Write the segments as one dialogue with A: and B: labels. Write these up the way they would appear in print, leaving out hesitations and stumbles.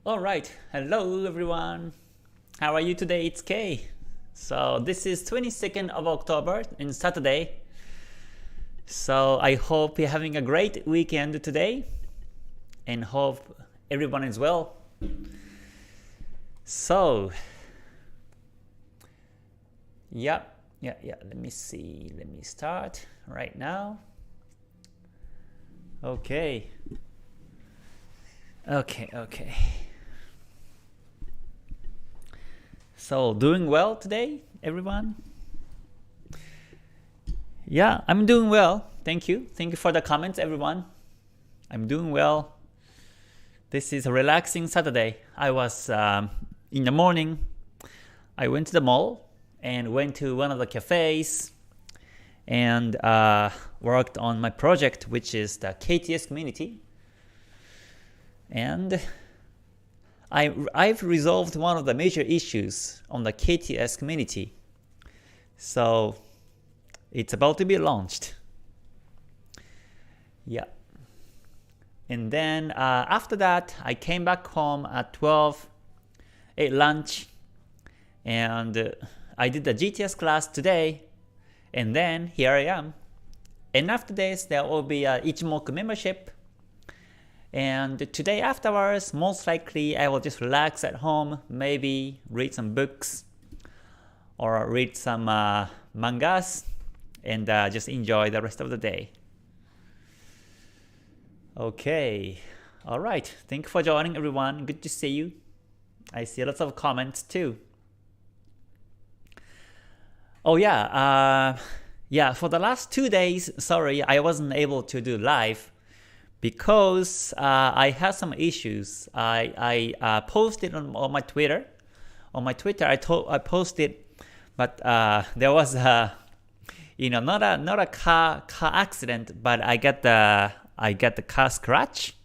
A: Alright, hello everyone. How are you today? It's Kei. So this is 22nd of October in Saturday. So I hope you're having a great weekend today and hope everyone is well. So yeah, let me see. Let me start right now. Okay. So doing well today, everyone? Yeah, I'm doing well. Thank you. Thank you for the comments, everyone. I'm doing well. This is a relaxing Saturday. I was in the morning. I went to the mall and went to one of the cafes and worked on my project, which is the KTS community. And I've resolved one of the major issues on the KTS community. So it's about to be launched. Yeah. And then after that, I came back home at 12, ate lunch, and I did the GTS class today. And then here I am. And after this, there will be a Ichimoku membership. And today afterwards, most likely I will just relax at home, maybe read some books or read some mangas and just enjoy the rest of the day. Okay, alright, thank you for joining everyone, good to see you. I see lots of comments too. Oh yeah, for the last 2 days, sorry, I wasn't able to do live because I had some issues. I posted on my Twitter. On my Twitter, I posted, but there was a, not a car accident, but I got the car scratch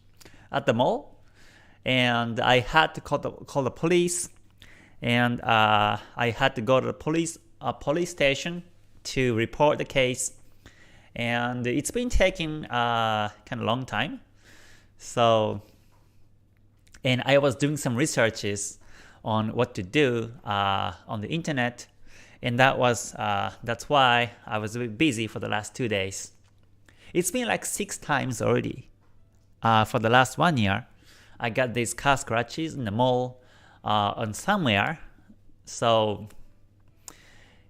A: at the mall, and I had to call the police, and I had to go to the police station to report the case. And it's been taking kind of long time. So, and I was doing some researches on what to do on the internet, and that's why I was a bit busy for the last 2 days. It's been like 6 times already. For the last 1 year, I got these car scratches in the mall on somewhere. So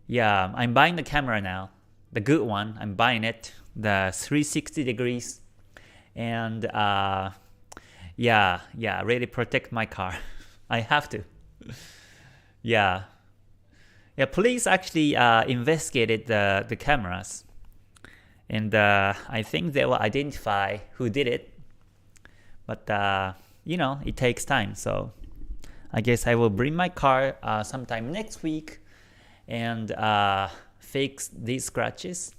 A: yeah, I'm buying the camera now. The good one, I'm buying it, the 360 degrees, and really protect my car. I have to. Yeah, police actually investigated the cameras, and I think they will identify who did it, but it takes time, so I guess I will bring my car sometime next week and fix these scratches.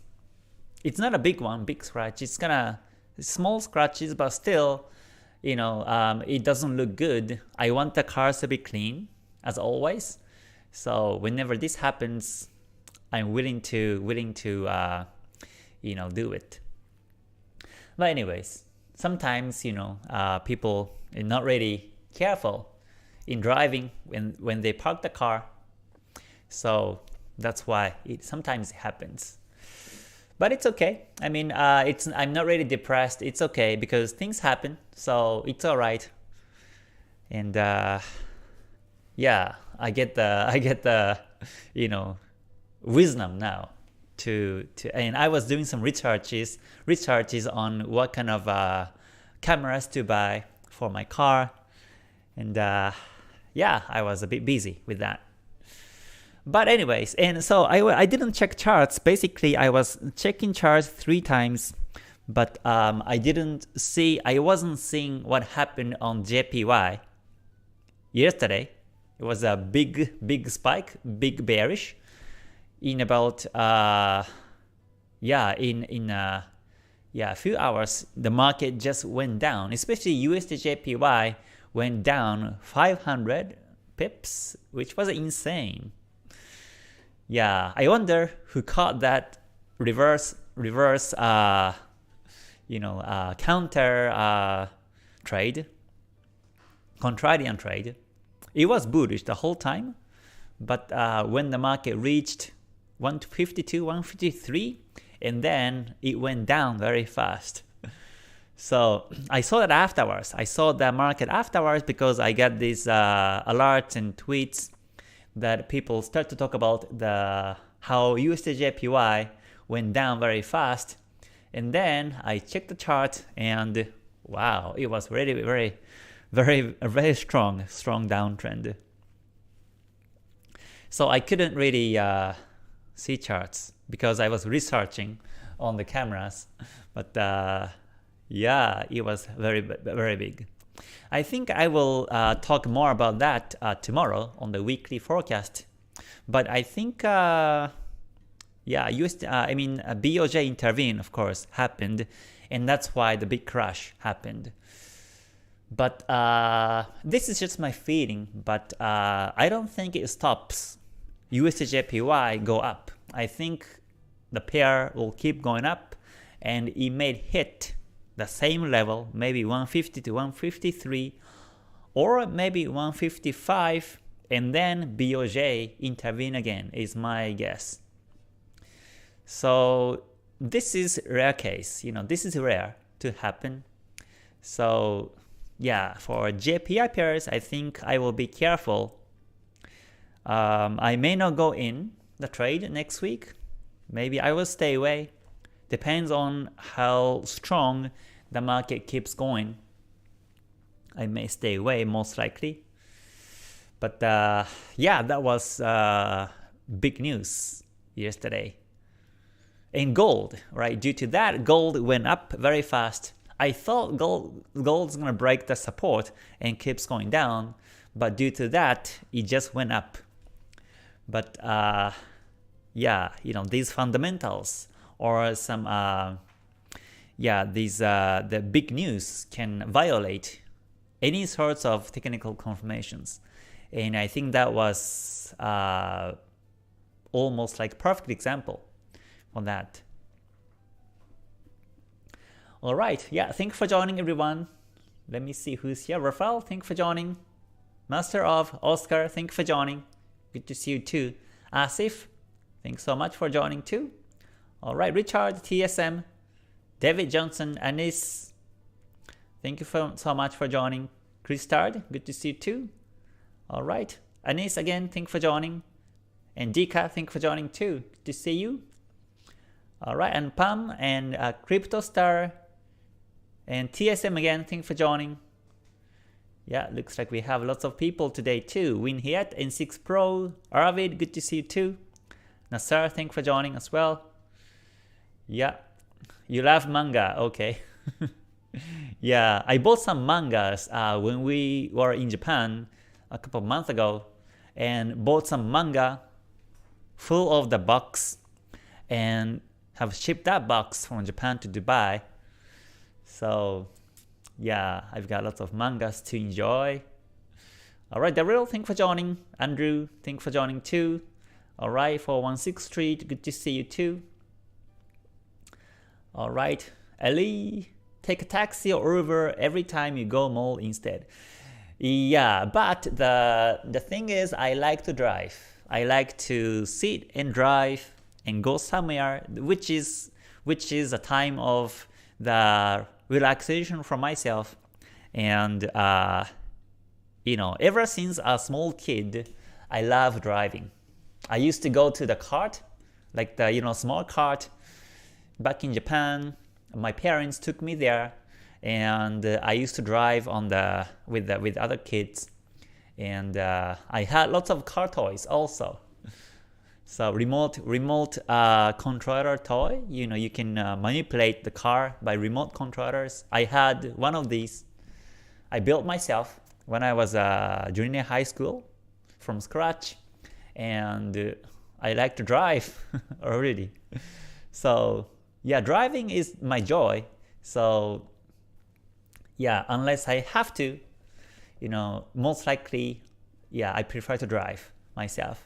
A: It's not a big scratch. It's kind of small scratches, but still, it doesn't look good. I want the cars to be clean, as always. So whenever this happens, I'm willing to do it. But anyways, sometimes people are not really careful in driving when they park the car. So that's why sometimes it happens. But it's okay. I mean, I'm not really depressed. It's okay because things happen, so it's all right. And I get the wisdom now to and I was doing some researches on what kind of cameras to buy for my car, and I was a bit busy with that. But anyways, and so I didn't check charts. Basically, I was checking charts 3 times, but I wasn't seeing what happened on JPY. Yesterday, it was a big spike, big bearish. In about a few hours, the market just went down. Especially USD JPY went down 500 pips, which was insane. Yeah, I wonder who caught that reverse counter trade. contrarian trade. It was bullish the whole time, but when the market reached 152, 153, and then it went down very fast. So I saw that afterwards. I saw the market afterwards because I got these alerts and tweets that people start to talk about how USD/JPY went down very fast. And then I checked the chart and wow, it was really very strong downtrend. So I couldn't really see charts because I was researching on the cameras. But yeah, it was very big. I think I will talk more about that tomorrow on the weekly forecast. But I think BOJ intervened, of course, happened, and that's why the big crash happened. But this is just my feeling, but I don't think it stops USD/JPY go up. I think the pair will keep going up, and it may hit the same level, maybe 150 to 153, or maybe 155, and then BOJ intervene again is my guess. So this is rare case, this is rare to happen. So yeah, for JPY pairs, I think I will be careful. I may not go in the trade next week. Maybe I will stay away. Depends on how strong the market keeps going. I may stay away most likely. But yeah, that was big news yesterday. And gold, right? Due to that, gold went up very fast. I thought gold's gonna break the support and keeps going down, but due to that, it just went up. But yeah, these fundamentals or some the big news can violate any sorts of technical confirmations, and I think that was almost like perfect example on that. Alright, yeah, thank you for joining everyone. Let me see who's here. Rafael, thank you for joining. Master of Oscar, thank you for joining. Good to see you too. Asif, thanks so much for joining too. Alright, Richard, TSM, David Johnson, Anis, thank you so much for joining. Christard, good to see you too. Alright, Anis again, thank you for joining. And Dika, thank you for joining too. Good to see you. Alright, and Pam and CryptoStar and TSM again, thank you for joining. Yeah, looks like we have lots of people today too. Winhiet, N6 Pro, Arvid, good to see you too. Nasser, thank you for joining as well. Yeah, you love manga, okay. Yeah, I bought some mangas when we were in Japan a couple of months ago, and bought some manga full of the box and have shipped that box from Japan to Dubai. So yeah, I've got lots of mangas to enjoy. Alright, Daryl, thank you for joining. Andrew, thank you for joining too. Alright, 416 Street, good to see you too. Alright, Ali, take a taxi or Uber every time you go mall instead. Yeah, but the thing is, I like to drive. I like to sit and drive and go somewhere, which is a time of the relaxation for myself. And ever since a small kid, I love driving. I used to go to the kart, like the small kart, back in Japan. My parents took me there, and I used to drive on with other kids, and I had lots of car toys also. So remote controller toy, you can manipulate the car by remote controllers. I had one of these. I built myself when I was junior high school from scratch, and I like to drive already. So yeah, driving is my joy. So yeah, unless I have to, most likely, yeah, I prefer to drive myself.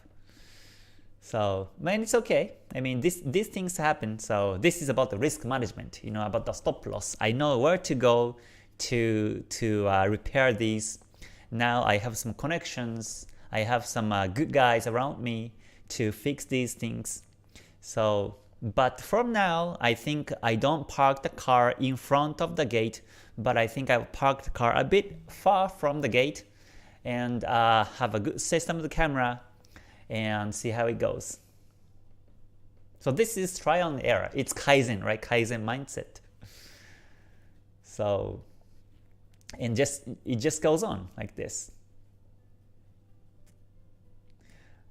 A: So, man, it's okay. I mean, these things happen. So this is about the risk management, about the stop loss. I know where to go to repair these, now I have some connections, I have some good guys around me to fix these things. So, but from now, I think I don't park the car in front of the gate, but I think I'll park the car a bit far from the gate and have a good system of the camera and see how it goes. So this is trial and error. It's Kaizen, right? Kaizen mindset. So, and it just goes on like this.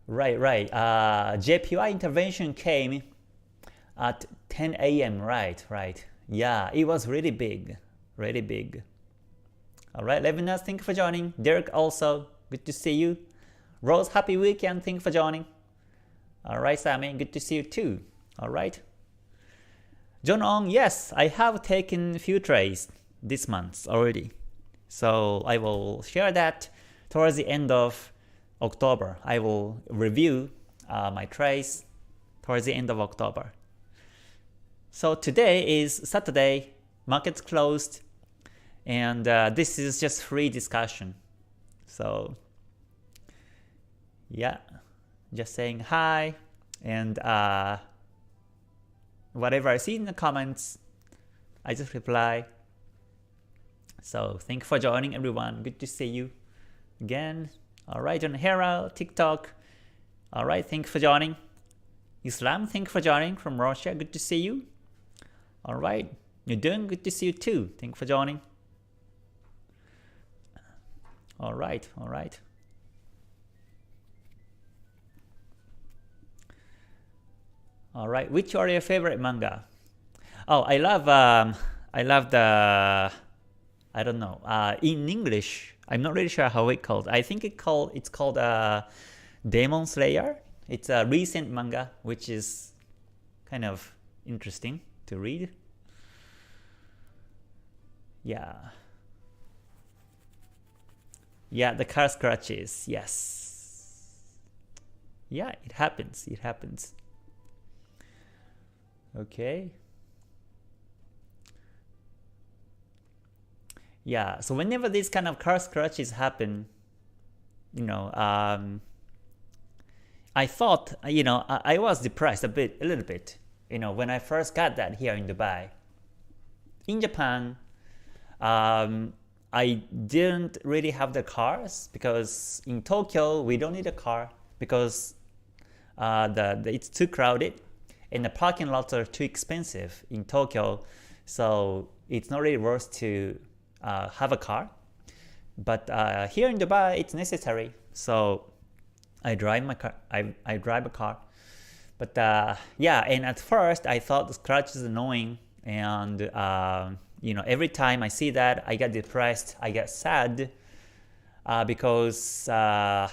A: Right. JPY intervention came at 10 a.m. Right. Yeah, it was really big. All right, Levinas, thank you for joining. Derek also, good to see you. Rose, happy weekend, thank you for joining. All right, Sammy, good to see you too. All right. John Ong, yes, I have taken a few trades this month already. So I will share that towards the end of October. I will review my trades towards the end of October. So today is Saturday, market's closed, and this is just free discussion. So yeah, just saying hi, and whatever I see in the comments, I just reply. So thank you for joining, everyone. Good to see you again. All right, John Hera, TikTok. All right, thank you for joining. Islam, thank you for joining from Russia. Good to see you. All right, you're doing good to see you too. Thank you for joining. All right. All right, which are your favorite manga? Oh, I love the, I don't know, in English, I'm not really sure how it's called. I think it's called Demon Slayer. It's a recent manga, which is kind of interesting to read. Yeah, the car scratches, yes. Yeah, it happens. Okay. Yeah, so whenever these kind of car scratches happen, I thought, I was depressed a little bit, when I first got that here in Dubai. In Japan, I didn't really have the cars because in Tokyo we don't need a car because it's too crowded and the parking lots are too expensive in Tokyo, so it's not really worth to have a car. But here in Dubai it's necessary, so I drive my car. I drive a car. But yeah, and at first I thought the scratch is annoying, and every time I see that, I get depressed, I get sad, because the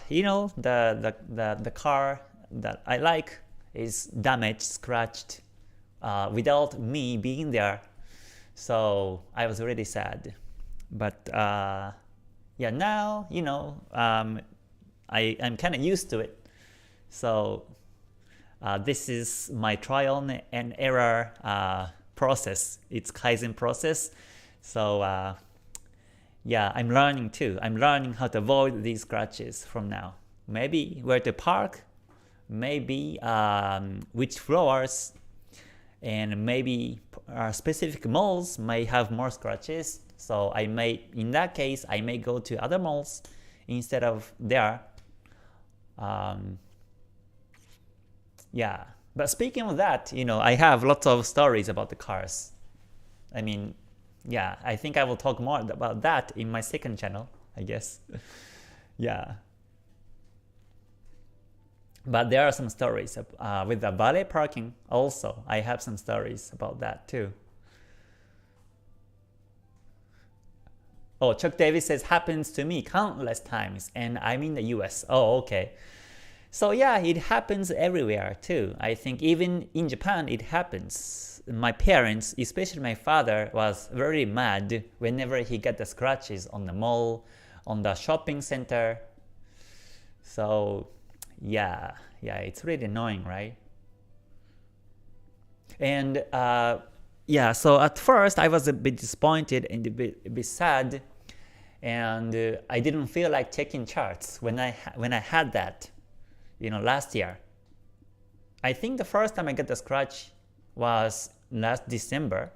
A: car that I like is damaged, scratched, without me being there. So I was really sad. But yeah, now I'm kind of used to it. So this is my trial and error process. It's Kaizen process. So yeah, I'm learning too. I'm learning how to avoid these scratches from now. Maybe where to park, maybe which floors, and maybe specific malls may have more scratches. So in that case, I may go to other malls instead of there. Yeah, but speaking of that, I have lots of stories about the cars. I mean, yeah, I think I will talk more about that in my second channel, I guess. Yeah. But there are some stories with the valet parking also. I have some stories about that too. Oh, Chuck Davis says, happens to me countless times, and I'm in the US. Oh, okay. So yeah, it happens everywhere too. I think even in Japan it happens. My parents, especially my father, was very mad whenever he got the scratches on the mall, on the shopping center. So yeah, it's really annoying, right? And yeah, so at first I was a bit disappointed and a bit sad. and I didn't feel like checking charts when I had that, last year. I think the first time I got the scratch was last December.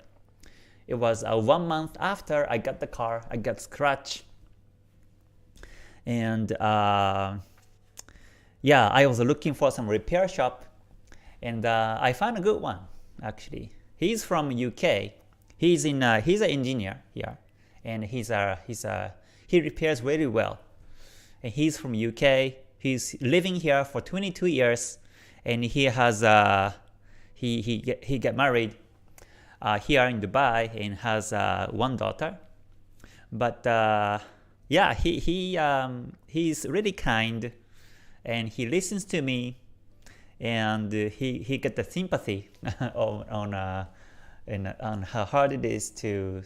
A: It was 1 month after I got the car, I got scratch. And yeah, I was looking for some repair shop, and I found a good one actually. He's from UK. He's an engineer here, and he repairs very well. And he's from UK. He's living here for 22 years, and he has he got married here in Dubai and has one daughter. But yeah, he's really kind, and he listens to me, and he get the sympathy on how hard it is to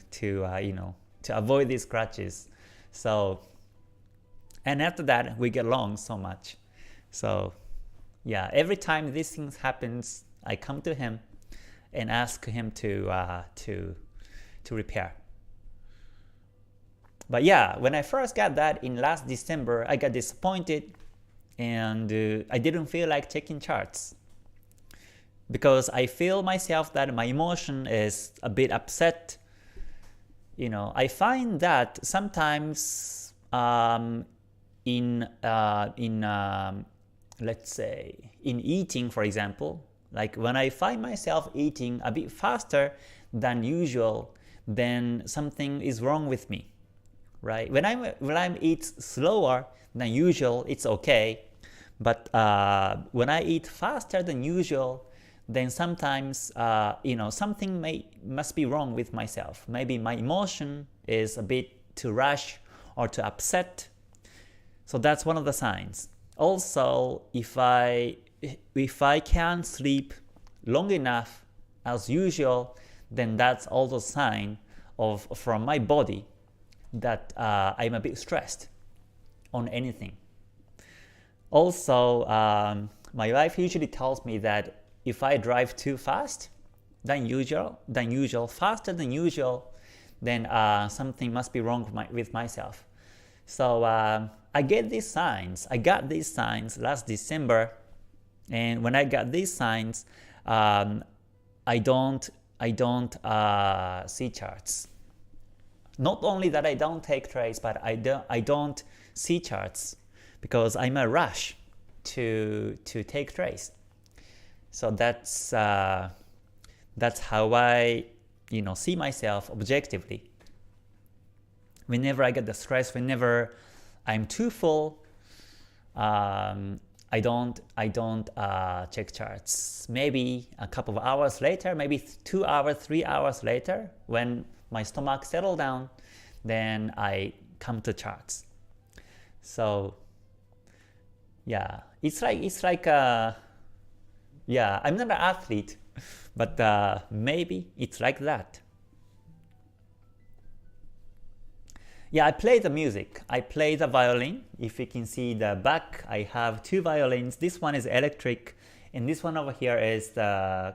A: avoid these scratches. So, and after that we get along so much. So yeah, every time these things happens, I come to him and ask him to repair. But yeah, when I first got that in last December, I got disappointed, and I didn't feel like checking charts, because I feel myself that my emotion is a bit upset. I find that sometimes let's say in eating, for example, like when I find myself eating a bit faster than usual, then something is wrong with me, right? When I eat slower than usual, it's okay. But when I eat faster than usual, then sometimes something must be wrong with myself. Maybe my emotion is a bit too rush or too upset. So that's one of the signs. Also, if I can't sleep long enough as usual, then that's also a sign from my body that I'm a bit stressed on anything. Also, my wife usually tells me that if I drive too fast than usual, faster than usual, then something must be wrong with myself. So I get these signs. I got these signs last December, and when I got these signs, I don't see charts. Not only that I don't take trades, but I don't see charts because I'm a rush to take trades. So that's how I see myself objectively. Whenever I get the stress, whenever I'm too full, I don't check charts. Maybe a couple of hours later, maybe 2 hours, 3 hours later, when my stomach settles down, then I come to charts. So yeah, it's like yeah, I'm not an athlete, but maybe it's like that. Yeah, I play the music. I play the violin. If you can see the back, I have two violins. This one is electric, and this one over here is the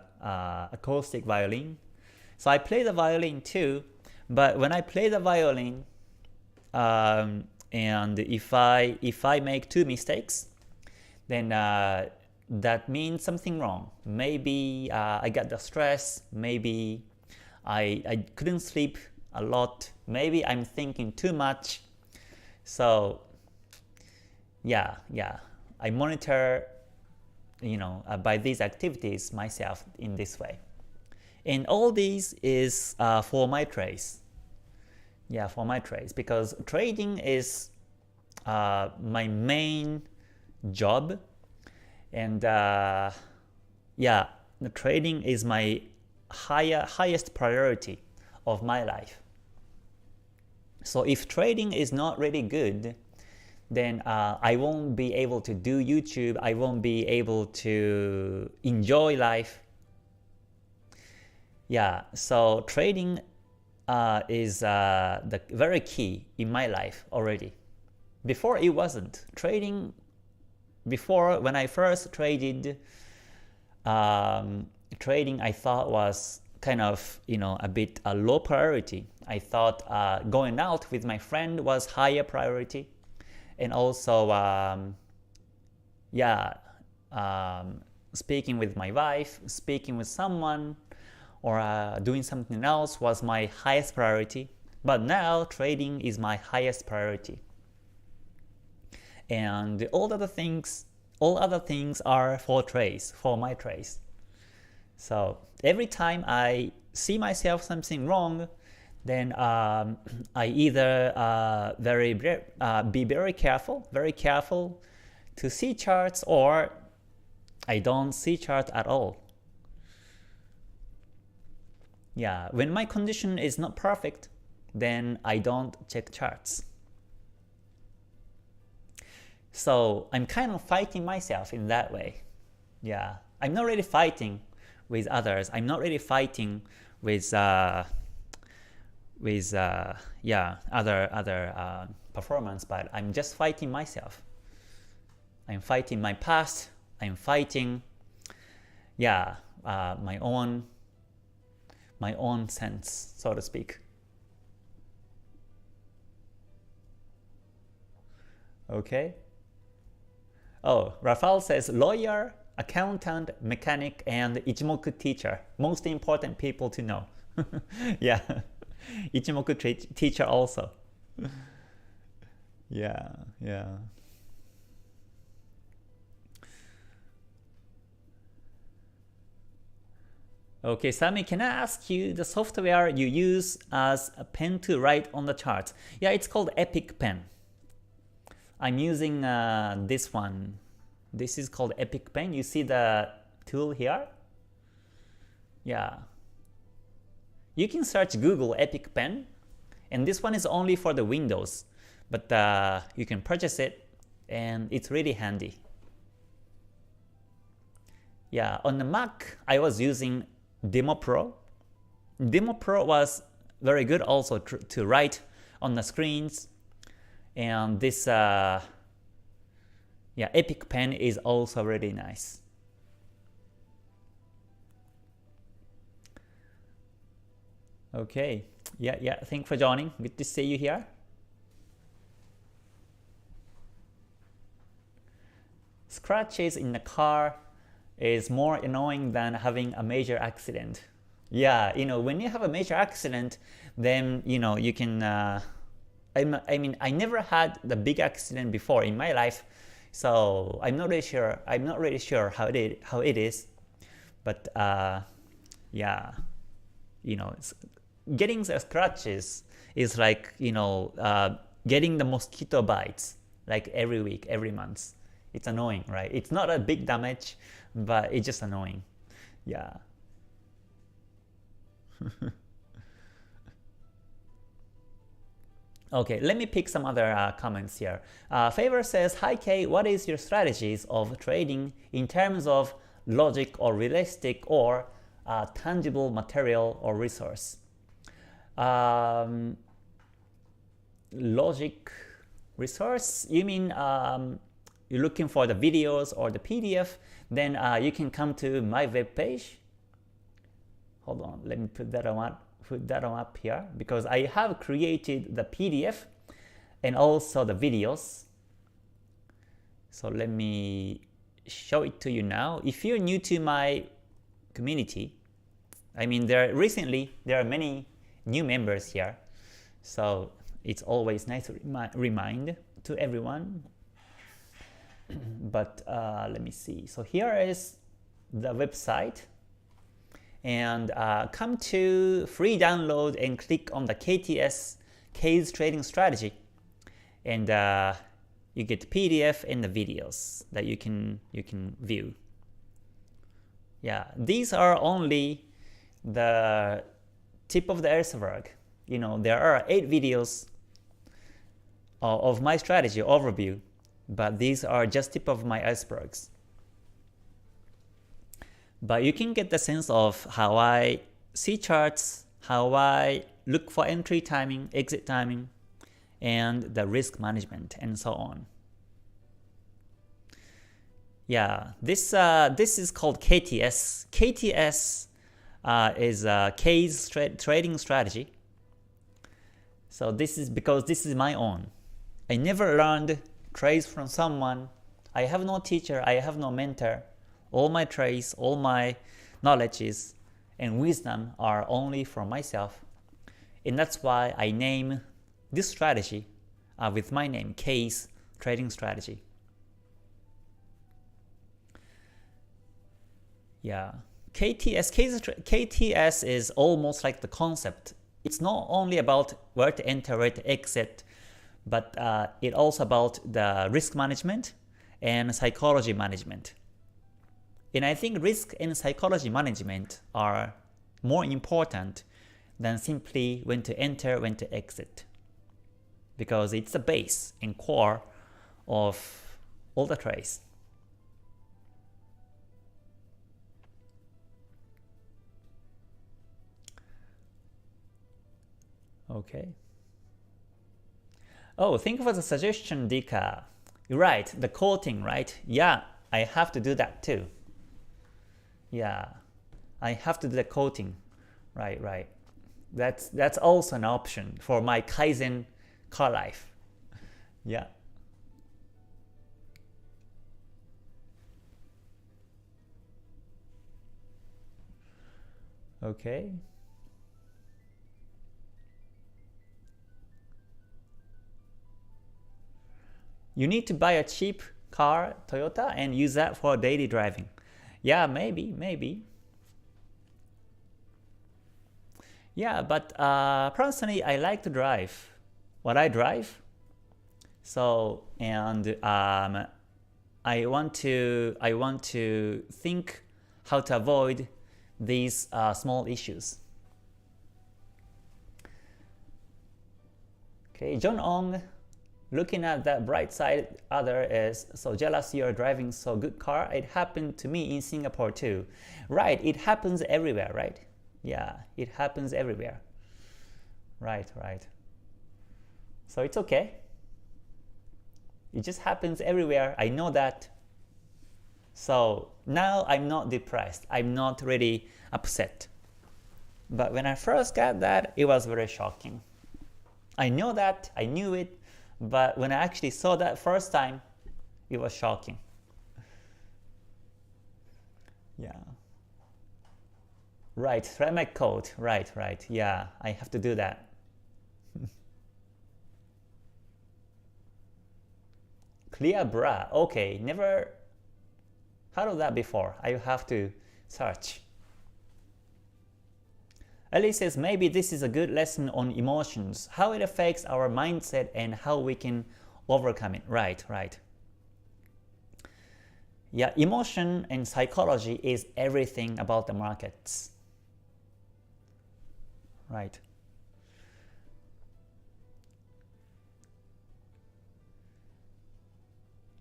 A: acoustic violin. So I play the violin too, but when I play the violin, and if I make two mistakes, then that means something wrong. Maybe I got the stress, maybe I couldn't sleep a lot, maybe I'm thinking too much. So yeah, I monitor by these activities myself in this way. And all these is for my trades. Yeah, for my trades, because trading is my main job, and yeah, the trading is my highest priority of my life. So if trading is not really good, then I won't be able to do YouTube, I won't be able to enjoy life. Yeah, so trading is the very key in my life already. Before it wasn't. Trading, before when I first traded, trading I thought was kind of, a bit a low priority. I thought going out with my friend was higher priority, and also speaking with my wife, speaking with someone, or doing something else was my highest priority. But now trading is my highest priority, and all other things are for my trades. So every time I see myself something wrong, then I either be very careful to see charts, or I don't see charts at all. Yeah, when my condition is not perfect, then I don't check charts. So I'm kind of fighting myself in that way. Yeah, I'm not really fighting with others. I'm not really fighting with other performance, but I'm just fighting myself. I'm fighting my past. I'm fighting, my own sense, so to speak. Okay. Oh, Rafael says lawyer, accountant, mechanic, and Ichimoku teacher. Most important people to know. Yeah. Ichimoku teacher also. Yeah. Okay, Sami, can I ask you the software you use as a pen to write on the charts? Yeah, it's called Epic Pen. I'm using this one. This is called Epic Pen. You see the tool here? Yeah. You can search Google Epic Pen, and this one is only for the Windows, but you can purchase it, and it's really handy. Yeah, on the Mac, I was using Demo Pro. Demo Pro was very good also to write on the screens, and this Epic Pen is also really nice. Okay, thanks for joining. Good to see you here. Scratches in the car is more annoying than having a major accident. Yeah, when you have a major accident, then you can I never had the big accident before in my life, so I'm not really sure how it is, but getting the scratches is like getting the mosquito bites like every week, every month. It's annoying, right? It's not a big damage, but it's just annoying. Yeah. Okay, let me pick some other comments here. Favor says, hi Kei, what is your strategies of trading in terms of logic or realistic or tangible material or resource? Logic, resource, you mean you're looking for the videos or the PDF, then you can come to my web page. Hold on, let me put that on up here, because I have created the PDF and also the videos. So let me show it to you now. If you're new to my community, there are many new members here, so it's always nice to remind to everyone. But let me see. So here is the website, and come to free download and click on the Kei's trading strategy, and you get PDF and the videos that you can view. Yeah, these are only the tip of the iceberg. There are 8 videos of my strategy overview, but these are just tip of my icebergs. But you can get the sense of how I see charts, how I look for entry timing, exit timing, and the risk management, and so on. Yeah, this is called KTS. KTS is Kei's trading strategy. So this is because this is my own. I never learned trades from someone. I have no teacher, I have no mentor. All my trades, all my knowledges and wisdom are only from myself. And that's why I name this strategy with my name, Kei's trading strategy. Yeah, KTS is almost like the concept. It's not only about where to enter, where to exit, but it's also about the risk management and psychology management. And I think risk and psychology management are more important than simply when to enter, when to exit, because it's the base and core of all the trades. Okay. Oh, thank you for the suggestion, Dika. You're right, the quoting, right? Yeah, I have to do that too. Yeah, I have to do the quoting. Right. That's also an option for my Kaizen car life. Yeah. Okay. You need to buy a cheap car, Toyota, and use that for daily driving. Yeah, maybe. Yeah, but personally, I like to drive. What I drive. So, and I want to think how to avoid these small issues. Okay, John Ong. Looking at that bright side, other is so jealous you're driving so good car. It happened to me in Singapore too. Right, it happens everywhere, right? Yeah, it happens everywhere. Right. So it's okay. It just happens everywhere. I know that. So now I'm not depressed. I'm not really upset. But when I first got that, it was very shocking. I know that, I knew it. But when I actually saw that first time, it was shocking. Yeah. Right, write my code. Right. Yeah, I have to do that. Clear bra. Okay, never heard of that before. I have to search. Ellie says maybe this is a good lesson on emotions, how it affects our mindset and how we can overcome it. Right. Yeah, emotion and psychology is everything about the markets. Right.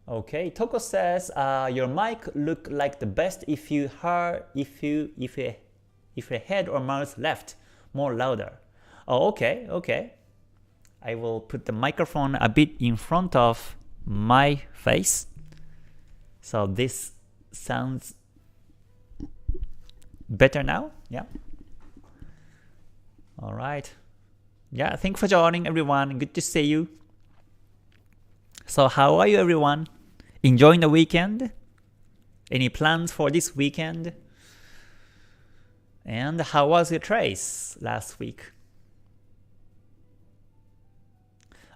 A: Okay, Toko says your mic look like the best if you your head or mouth left more louder. Oh, okay. I will put the microphone a bit in front of my face. So this sounds better now. Yeah. All right. Yeah, thanks for joining everyone. Good to see you. So how are you everyone? Enjoying the weekend? Any plans for this weekend? And how was your trades last week?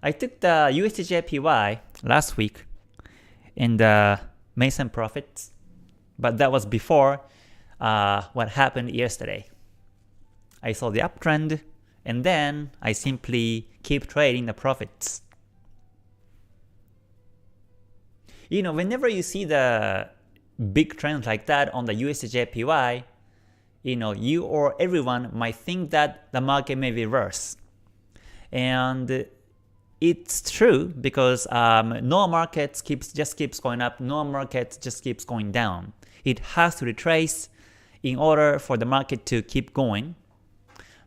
A: I took the USDJPY last week in the Mason profits, but that was before what happened yesterday. I saw the uptrend and then I simply keep trading the profits. You know, whenever you see the big trends like that on the USDJPY, you know, you or everyone might think that the market may reverse. And it's true because no market just keeps going up, no market just keeps going down. It has to retrace in order for the market to keep going.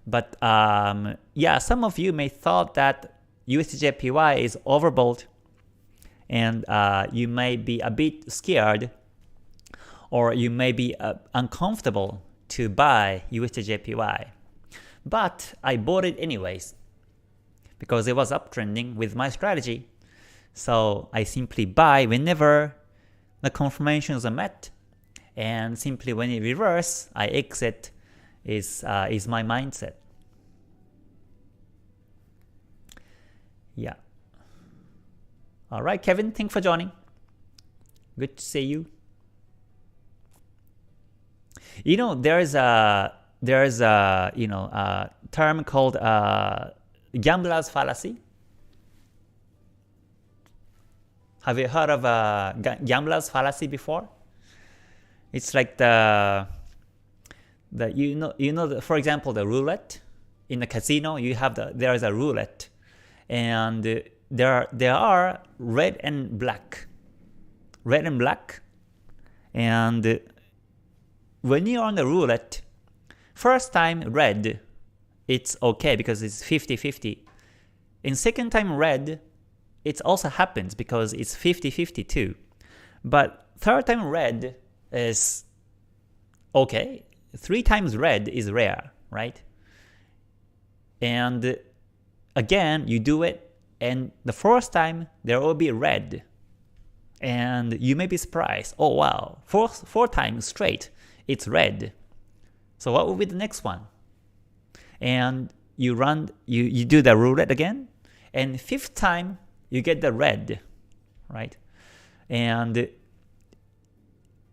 A: But yeah, some of you may thought that USDJPY is overbought and you may be a bit scared or you may be uncomfortable to buy USDJPY. But I bought it anyways because it was uptrending with my strategy. So I simply buy whenever the confirmations are met, and simply when it reverses, I exit is my mindset. Yeah. Alright, Kevin, thanks for joining. Good to see you. You know, there's a term called gambler's fallacy. Have you heard of gambler's fallacy before? It's like for example, the roulette in the casino. There is a roulette, and there are red and black, and when you're on the roulette, first time red, it's okay because it's 50-50. In second time red, it also happens because it's 50-50 too. But third time red is okay. 3 times red is rare, right? And again, you do it, and the first time there will be red. And you may be surprised, oh wow, four times straight, it's red. So what will be the next one? And you do the roulette again, and 5th time you get the red, right? And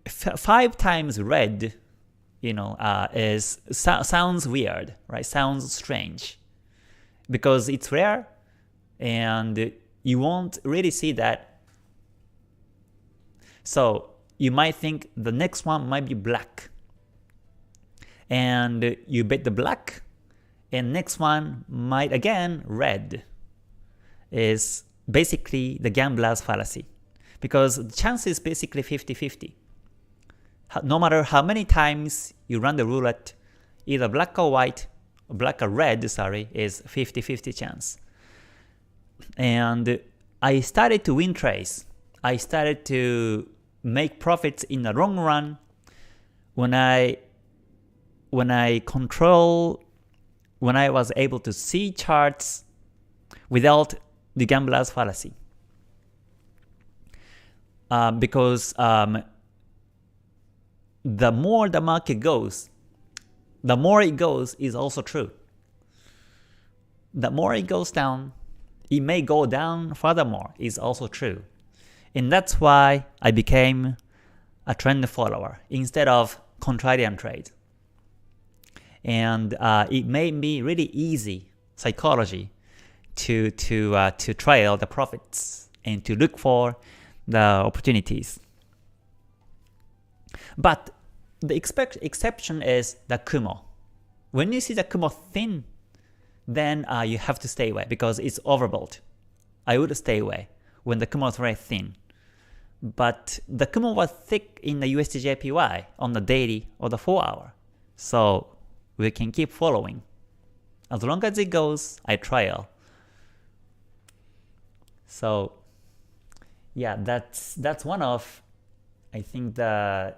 A: 5 times red, sounds weird, right? Sounds strange because it's rare, and you won't really see that. So you might think the next one might be black, and you bet the black, and next one might again red. Is basically the gambler's fallacy, because the chance is basically 50-50. No matter how many times you run the roulette, either black or white, black or red, is 50-50 chance. And I started to win trades. I started to make profits in the long run when I was able to see charts without the gambler's fallacy. Because the more the market goes, the more it goes is also true. The more it goes down, it may go down furthermore is also true. And that's why I became a trend follower instead of contrarian trade. And it made me really easy psychology to trail the profits and to look for the opportunities. But the exception is the Kumo. When you see the Kumo thin, then you have to stay away because it's overbought. I would stay away when the Kumo is very thin. But the Kumo was thick in the USDJPY on the daily or the 4 hour. So we can keep following. As long as it goes, I trail. So yeah, that's one of, I think, the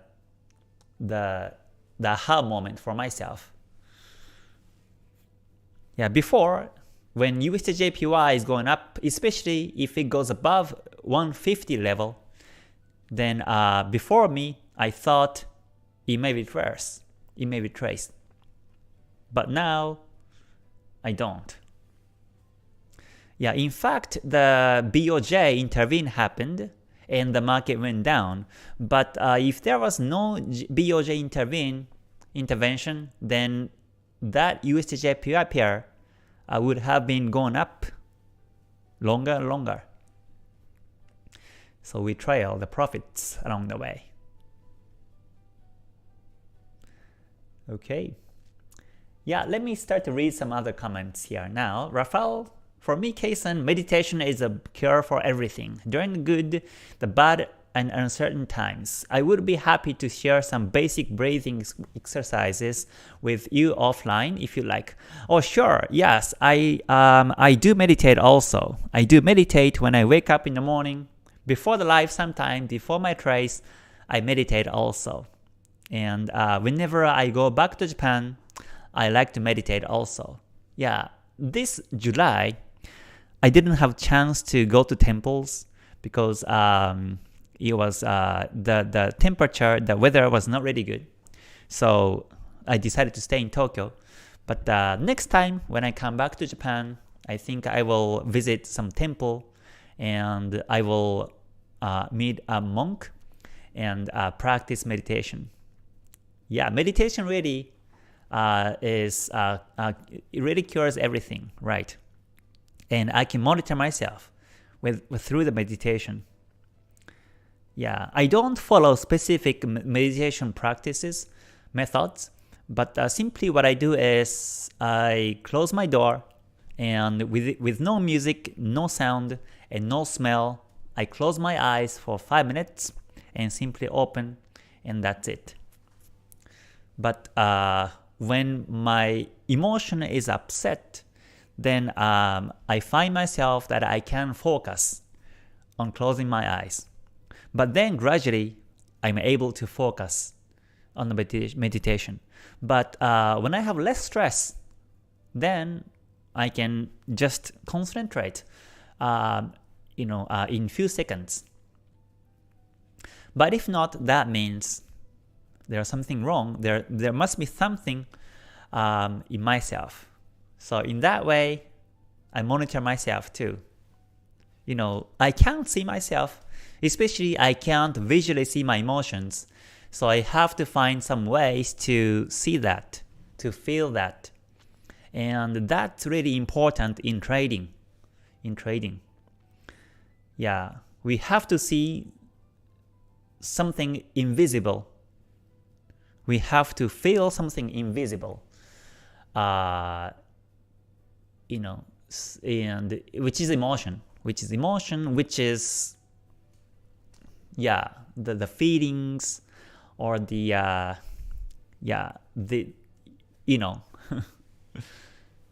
A: aha moment for myself. Yeah, before, when USDJPY is going up, especially if it goes above 150 level, then before me, I thought it may be reversed, it may be traced. But now, I don't. Yeah, in fact, the BOJ happened and the market went down. But if there was no BOJ intervention, then that USDJPY pair would have been going up longer and longer. So we trail the profits along the way. Okay. Yeah, let me start to read some other comments here now. Rafael, for me, Kaysen, meditation is a cure for everything. During the good, the bad, and uncertain times. I would be happy to share some basic breathing exercises with you offline if you like. Oh sure, yes, I do meditate also. I do meditate when I wake up in the morning, before the live sometime, before my trades, I meditate also. And whenever I go back to Japan, I like to meditate also. Yeah, this July, I didn't have chance to go to temples because it was the temperature, the weather was not really good. So I decided to stay in Tokyo. But next time when I come back to Japan, I think I will visit some temple and I will meet a monk and practice meditation. Yeah, meditation really it really cures everything, right? And I can monitor myself through the meditation. Yeah, I don't follow specific meditation practices, methods, but simply what I do is I close my door and with no music, no sound, and no smell, I close my eyes for 5 minutes and simply open, and that's it. But when my emotion is upset, then I find myself that I can focus on closing my eyes. But then gradually, I'm able to focus on the meditation. But when I have less stress, then I can just concentrate, in few seconds. But if not, that means there's something wrong. There must be something in myself. So in that way, I monitor myself too. I can't see myself. Especially I can't visually see my emotions. So I have to find some ways to see that, to feel that. And that's really important in trading. Yeah, we have to see something invisible. We have to feel something invisible. And which is emotion, which is the feelings or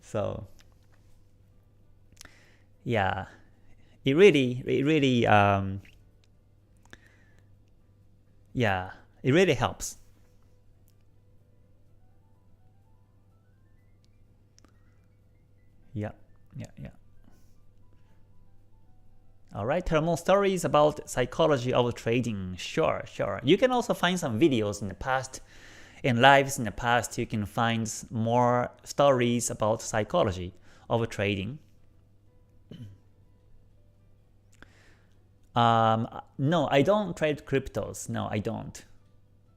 A: so yeah, it really helps. Yeah. All right, tell more stories about psychology of trading. Sure. You can also find some videos in the past, in lives in the past. You can find more stories about psychology of trading. No, I don't trade cryptos. No, I don't.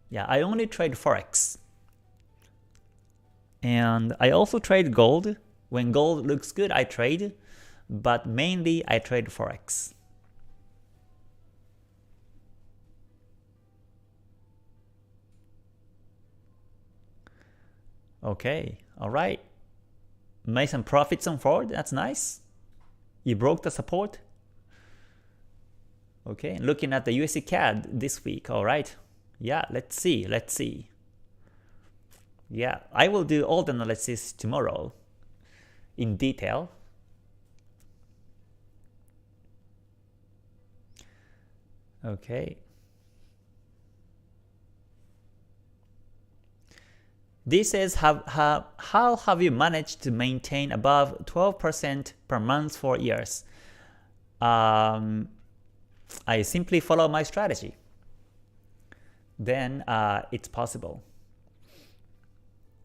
A: Yeah, I only trade Forex. And I also trade gold. When gold looks good, I trade. But mainly I trade Forex. Okay, all right. Made some profits on Ford, that's nice. You broke the support. Okay, looking at the USD CAD this week, all right. Yeah, let's see. Yeah, I will do all the analysis tomorrow in detail. Okay. This is how have you managed to maintain above 12% per month for years? I simply follow my strategy. Then it's possible.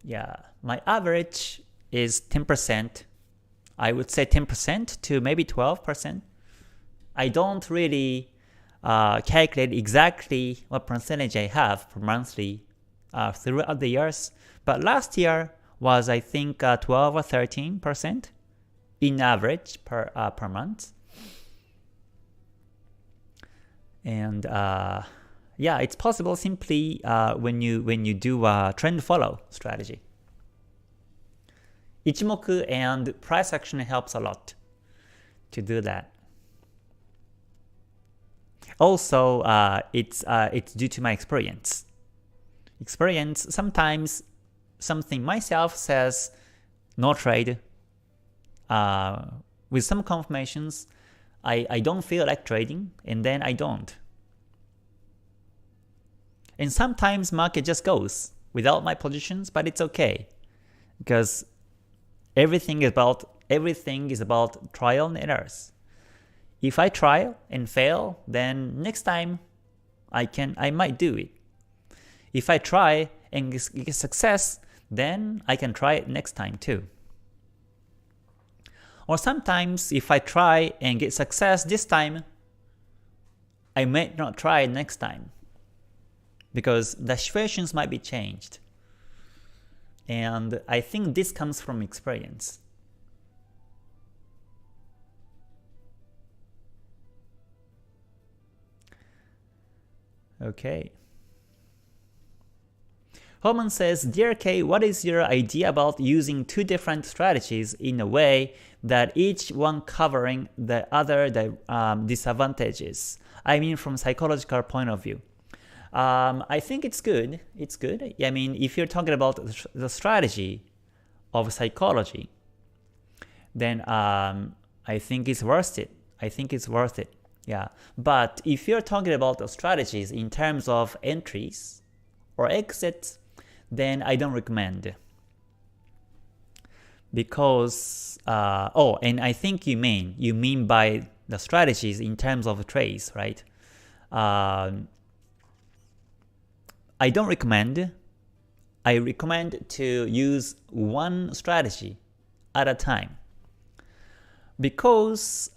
A: Yeah, my average is 10%. I would say 10% to maybe 12%. I don't really calculate exactly what percentage I have per monthly throughout the years. But last year was, I think, 12 or 13% in average per month. And yeah, it's possible simply when you do a trend follow strategy. Ichimoku and price action helps a lot to do that. Also, it's due to my experience. Sometimes something myself says no trade. With some confirmations, I don't feel like trading, and then I don't. And sometimes market just goes without my positions, but it's okay because everything is about trial and errors. If I try and fail, then next time I might do it. If I try and get success, then I can try it next time too. Or sometimes if I try and get success this time, I may not try it next time because the situations might be changed. And I think this comes from experience. Okay. Holman says, Dear K, what is your idea about using two different strategies in a way that each one covering the other disadvantages? I mean from psychological point of view. I think it's good. It's good. I mean, if you're talking about the strategy of psychology, then I think it's worth it. Yeah. But if you're talking about the strategies in terms of entries or exits, then I don't recommend. Because and I think you mean by the strategies in terms of trades, right? I don't recommend. I recommend to use one strategy at a time. Because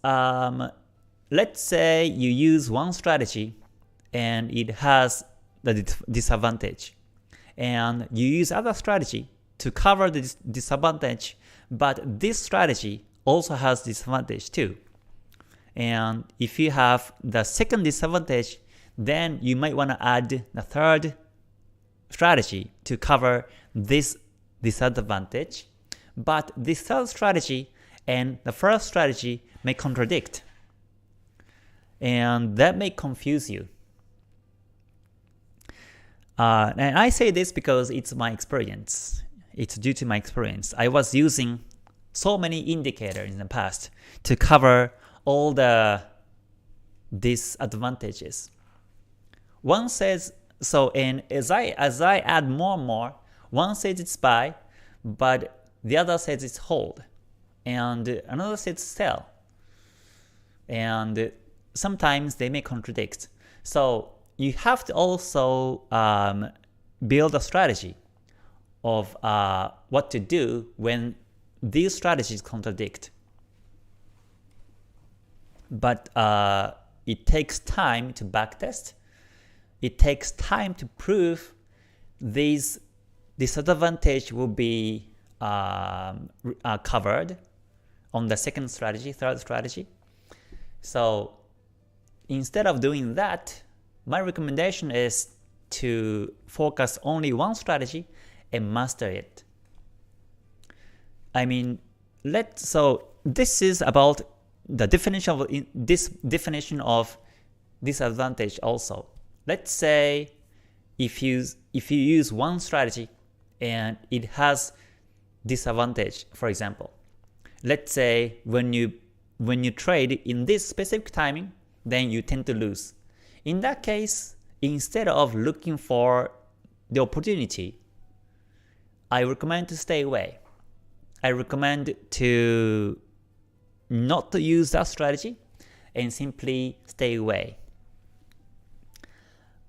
A: let's say you use one strategy and it has the disadvantage, and you use other strategy to cover the disadvantage, but this strategy also has disadvantage too. And if you have the second disadvantage, then you might want to add the third strategy to cover this disadvantage. But this third strategy and the first strategy may contradict, and that may confuse you. And I say this because it's my experience. It's due to my experience. I was using so many indicators in the past to cover all the disadvantages. One says so, and as I add more and more, one says it's buy, but the other says it's hold, and another says sell. And sometimes they may contradict. So you have to also build a strategy of what to do when these strategies contradict. But it takes time to backtest. It takes time to prove these disadvantage will be covered on the second strategy, third strategy. So instead of doing that, my recommendation is to focus only one strategy and master it. I mean, so this is about the definition of disadvantage also. Let's say if you use one strategy and it has disadvantage, for example. Let's say when you trade in this specific timing, then you tend to lose. In that case, instead of looking for the opportunity, I recommend to stay away. I recommend to not to use that strategy and simply stay away.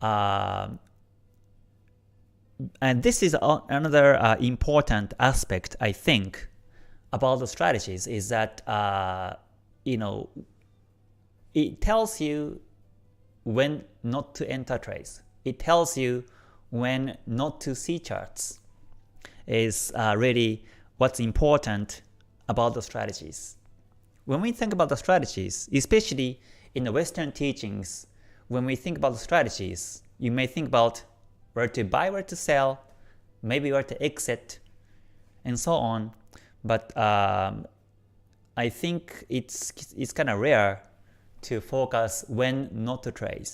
A: And this is another important aspect, I think, about the strategies is that it tells you when not to enter trades. It tells you when not to see charts. Is really what's important about the strategies. When we think about the strategies, especially in the Western teachings, when we think about the strategies, you may think about where to buy, where to sell, maybe where to exit, and so on. But I think it's kind of rare to focus when not to trade.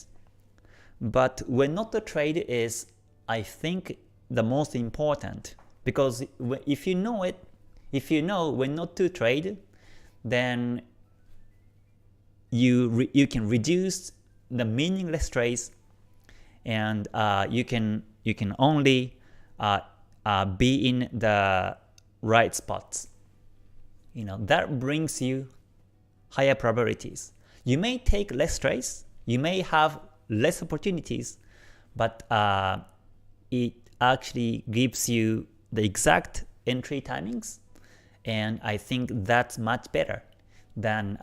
A: But when not to trade is, I think, the most important, because if you know it, if you know when not to trade, then you can reduce the meaningless trades and you can only be in the right spots. That brings you higher probabilities. You may take less trades, you may have less opportunities, but it actually gives you the exact entry timings, and I think that's much better than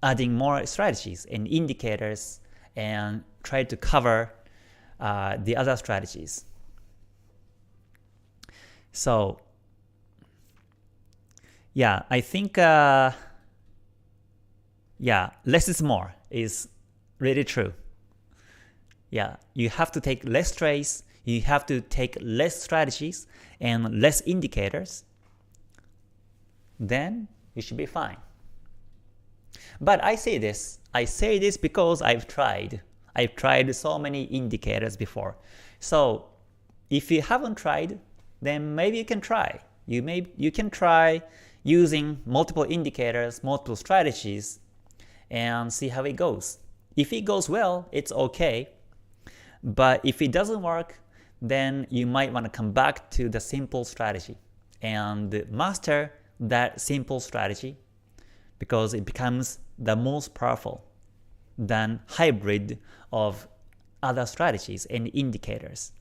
A: adding more strategies and indicators and try to cover the other strategies. So yeah, I think less is more is really true. Yeah, you have to take less trades, you have to take less strategies and less indicators, then you should be fine. But I say this because I've tried so many indicators before. So if you haven't tried, then maybe you can try. You can try using multiple indicators, multiple strategies, and see how it goes. If it goes well, it's okay. But if it doesn't work, then you might want to come back to the simple strategy and master that simple strategy, because it becomes the most powerful than hybrid of other strategies and indicators.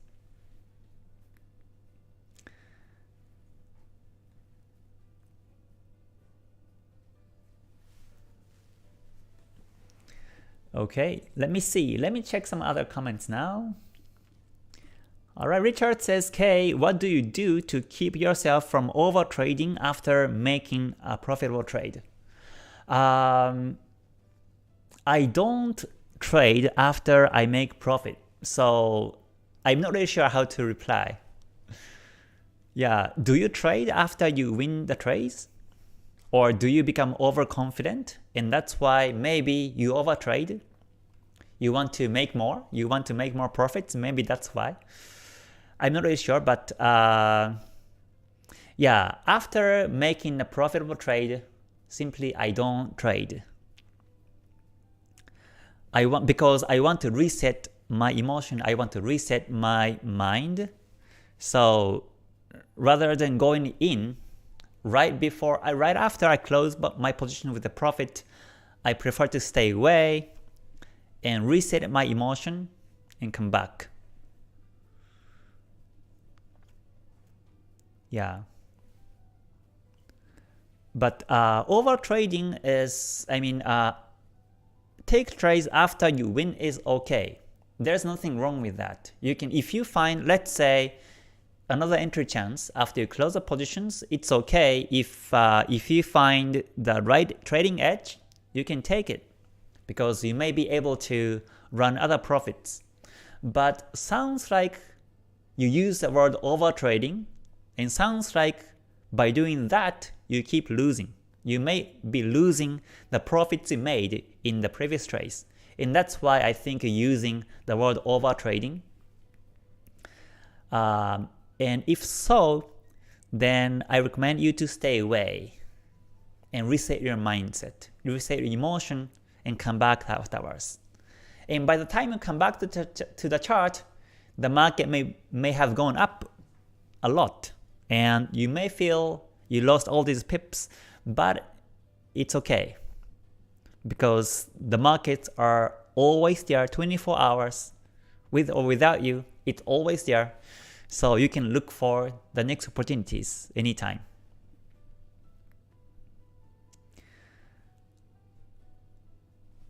A: Okay, let me see. Let me check some other comments now. Alright, Richard says, Kei, what do you do to keep yourself from over trading after making a profitable trade? I don't trade after I make profit, so I'm not really sure how to reply. Yeah, do you trade after you win the trades? Or do you become overconfident and that's why maybe you overtrade? You want to make more? You want to make more profits? Maybe that's why. I'm not really sure, but yeah, after making a profitable trade, simply I don't trade. Because I want to reset my emotion, I want to reset my mind. So rather than going in right after I close my position with a profit, I prefer to stay away and reset my emotion and come back. Yeah. But over trading is, take trades after you win is okay. There's nothing wrong with that. You can, if you find, let's say, another entry chance after you close the positions, it's okay. If you find the right trading edge, you can take it because you may be able to run other profits. But sounds like you use the word over trading, and sounds like by doing that you keep losing. You may be losing the profits you made in the previous trades, and that's why I think using the word over trading. And if so, then I recommend you to stay away and reset your mindset, reset your emotion, and come back afterwards. And by the time you come back to the chart, the market may have gone up a lot, and you may feel you lost all these pips, but it's okay because the markets are always there 24 hours. With or without you, it's always there. So you can look for the next opportunities anytime.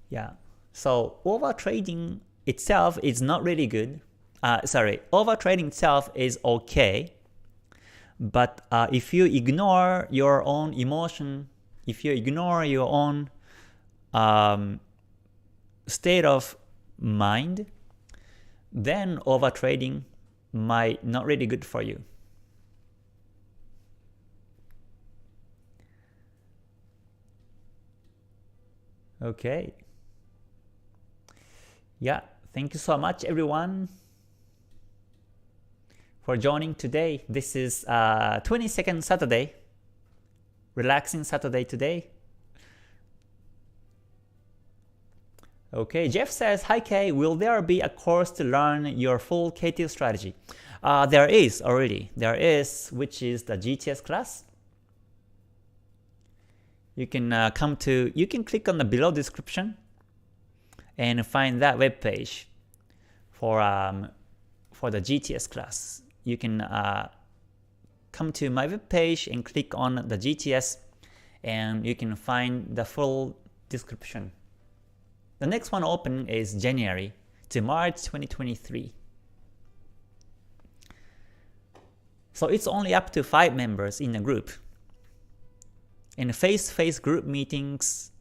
A: Yeah, so over trading itself is not really good. Over trading itself is okay. But if you ignore your own emotion, if you ignore your own state of mind, then over trading might not really good for you. Okay. Yeah, thank you so much everyone for joining today. This is 22nd Saturday, relaxing Saturday today. Okay, Jeff says, hi Kay, will there be a course to learn your full KTS strategy? There is already. There is, which is the GTS class. You can you can click on the below description and find that web page for the GTS class. You can come to my web page and click on the GTS, and you can find the full description. The next one open is January to March 2023. So it's only up to 5 members in a group. And face-to-face group meetings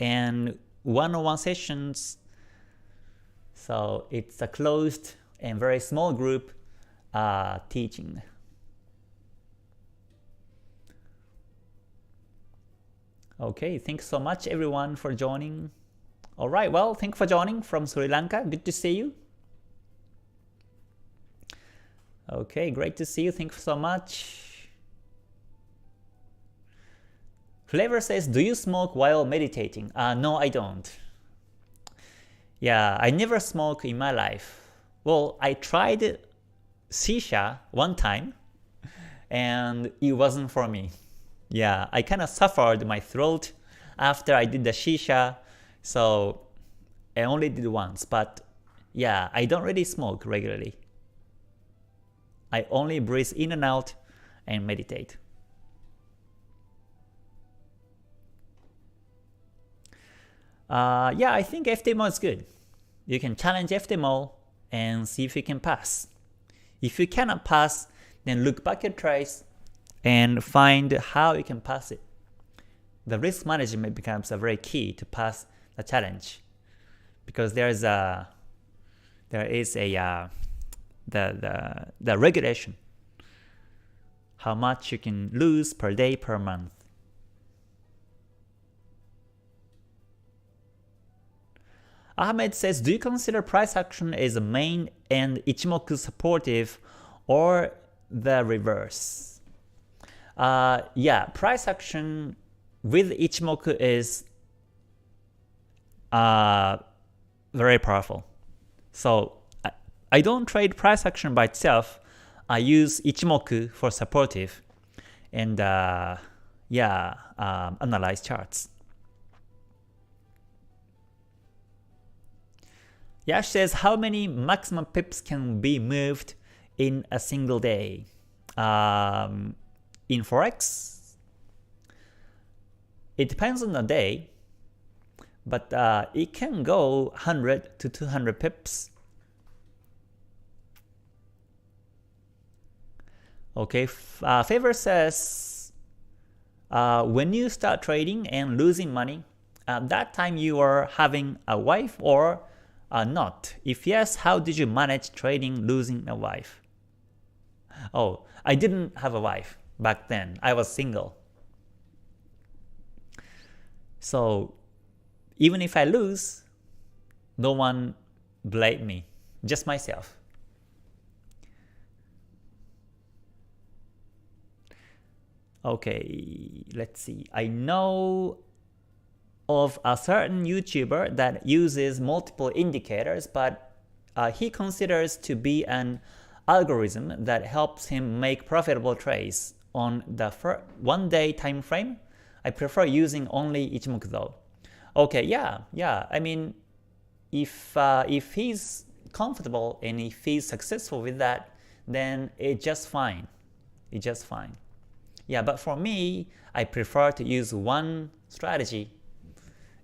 A: and one-on-one sessions. So it's a closed and very small group teaching. Okay, thanks so much everyone for joining. Alright, well, thanks for joining from Sri Lanka. Good to see you. Okay, great to see you. Thanks so much. Flavor says, do you smoke while meditating? No, I don't. Yeah, I never smoke in my life. Well, I tried shisha one time, and it wasn't for me. Yeah, I kind of suffered my throat after I did the shisha, so I only did once. But yeah, I don't really smoke regularly. I only breathe in and out and meditate. Yeah, I think FTMO is good. You can challenge FTMO and see if you can pass. If you cannot pass, then look back at trades and find how you can pass it. The risk management becomes a very key to pass the challenge, because there is the regulation, how much you can lose per day, per month. Ahmed says, do you consider price action as a main and Ichimoku supportive, or the reverse? Yeah, price action with Ichimoku is very powerful. So I don't trade price action by itself. I use Ichimoku for supportive and analyze charts. Yash says, how many maximum pips can be moved in a single day? In Forex, it depends on the day, but it can go 100 to 200 pips. Okay, Favor says, when you start trading and losing money, at that time you are having a wife or not? If yes, how did you manage trading losing a wife? Oh, I didn't have a wife back then. I was single. So even if I lose, no one blame me, just myself. Okay, let's see. I know of a certain YouTuber that uses multiple indicators, but he considers to be an algorithm that helps him make profitable trades on the 1 day time frame. I prefer using only Ichimoku though. Okay, yeah. I mean, if he's comfortable and if he's successful with that, then it's just fine. It's just fine. Yeah, but for me, I prefer to use one strategy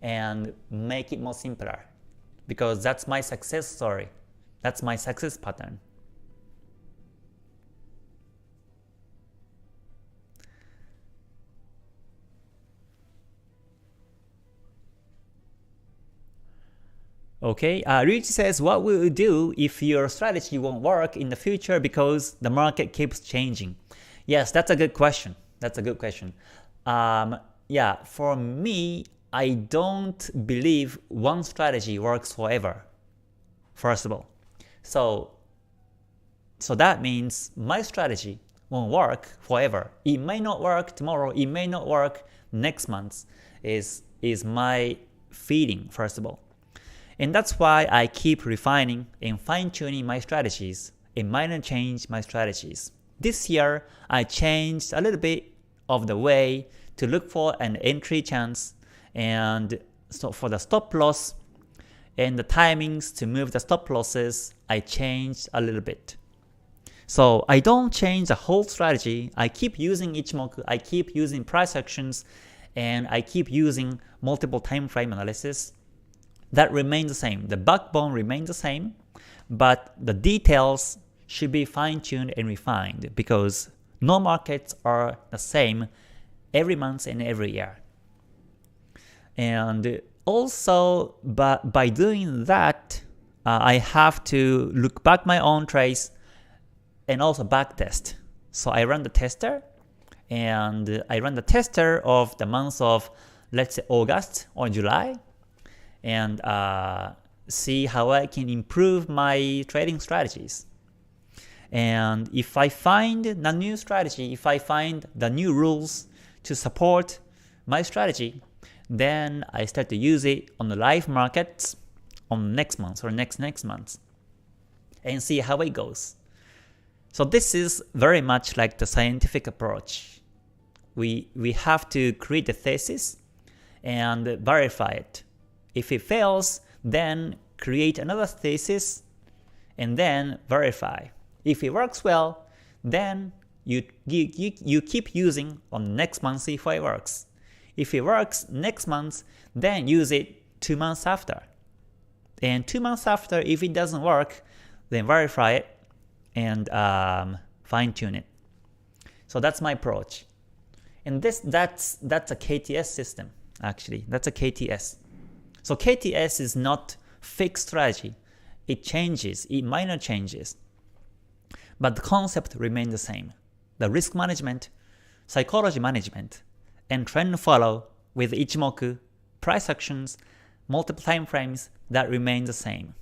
A: and make it more simpler, because that's my success story. That's my success pattern. Okay, Ryuichi says, what will you do if your strategy won't work in the future because the market keeps changing? Yes, that's a good question. That's a good question. Yeah, for me, I don't believe one strategy works forever, first of all. So that means my strategy won't work forever. It may not work tomorrow, it may not work next month, is my feeling, first of all. And that's why I keep refining and fine-tuning my strategies and minor change my strategies. This year, I changed a little bit of the way to look for an entry chance, and so for the stop loss and the timings to move the stop losses, I changed a little bit. So I don't change the whole strategy. I keep using Ichimoku, I keep using price actions, and I keep using multiple time frame analysis. That remains the same. The backbone remains the same, but the details should be fine-tuned and refined because no markets are the same every month and every year. And also, by doing that, I have to look back my own trades and also backtest. So I run the tester, and I run the tester of the month of, let's say, August or July, and see how I can improve my trading strategies. And if I find the new strategy, if I find the new rules to support my strategy, then I start to use it on the live markets on next month or next month and see how it goes. So this is very much like the scientific approach. We have to create a thesis and verify it. If it fails, then create another thesis and then verify. If it works well, then you keep using on next month, see if it works. If it works next month, then use it 2 months after. And 2 months after, if it doesn't work, then verify it and fine-tune it. So that's my approach. And that's a KTS system, actually. That's a KTS. So KTS is not fixed strategy. It changes, it minor changes. But the concept remains the same. The risk management, psychology management, and trend follow with Ichimoku, price actions, multiple time frames, that remain the same.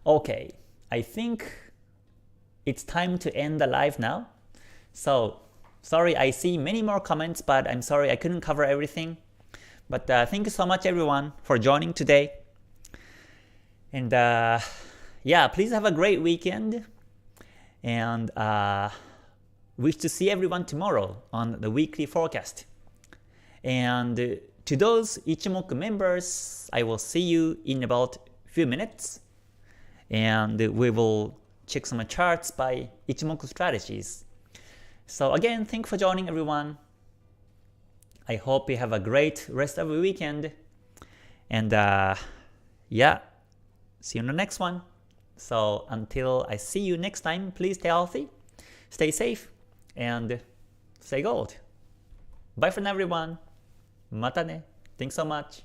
A: Okay, I think it's time to end the live now. So, sorry, I see many more comments, but I'm sorry I couldn't cover everything. But thank you so much everyone for joining today. And yeah, please have a great weekend. And wish to see everyone tomorrow on the weekly forecast. And to those Ichimoku members, I will see you in about a few minutes. And we will check some charts by Ichimoku strategies. So again, thank you for joining everyone. I hope you have a great rest of the weekend. And yeah, see you in the next one. So until I see you next time, please stay healthy, stay safe, and stay gold. Bye for now everyone. Mata ne. Thanks so much.